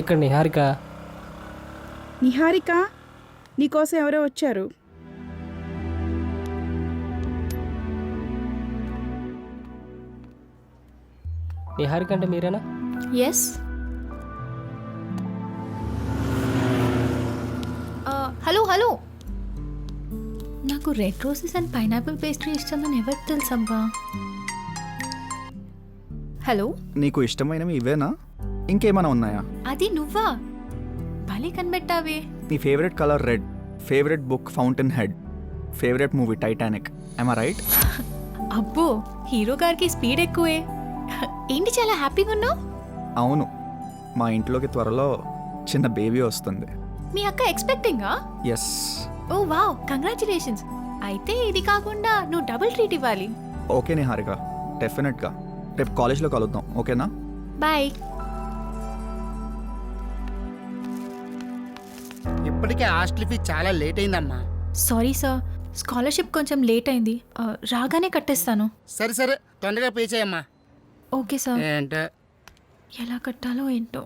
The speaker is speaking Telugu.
ఇక్కడ నిహారిక. నిహారిక, నీకోసం ఎవరో వచ్చారు. నిహారిక అంటే మీరేనా? ఎస్. హలో హలో, నాకు red roses and pineapple pastry ఇష్టమని ఎవరికి తెలుసబ్బా? హలో, నీకు ఇష్టమైనవి ఇవేనా, ఇంకేమైనా ఉన్నాయా? అది నువ్వా? భలే కనిపెట్టావే. నీ favourite colour red, favourite book fountain head, favourite movie Titanic. I right? అబ్బో, హీరో గారికి స్పీడ్ ఎక్కువే. ఏంటి చాలా హ్యాపీగా ఉన్నావు? అవును, మా ఇంట్లోకి త్వరలో చిన్న బేబీ వస్తుంది. మీ అక్క ఎక్స్పెక్టింగా? ఎస్. Oh wow, congratulations. అయితే ఇది కాకుండా నువ్వు డబుల్ ట్రీట్ ఇవ్వాలి. ఓకే నిహారిక, డెఫినెట్గా రేపు కాలేజ్లో కలుద్దాం, ఓకేనా? బాయ్. ఇప్పటికే హాస్టల్ ఫీ చాలా లేట్ అయిందమ్మా. సారీ సార్, స్కాలర్షిప్ కొంచెం లేట్ అయింది. రాగానే కట్టేస్తాను. సరే సరే, తొందరగా పే చేయమ్మా. Okay sir. ఏంటో ఎలా కట్టాలో ఏంటో.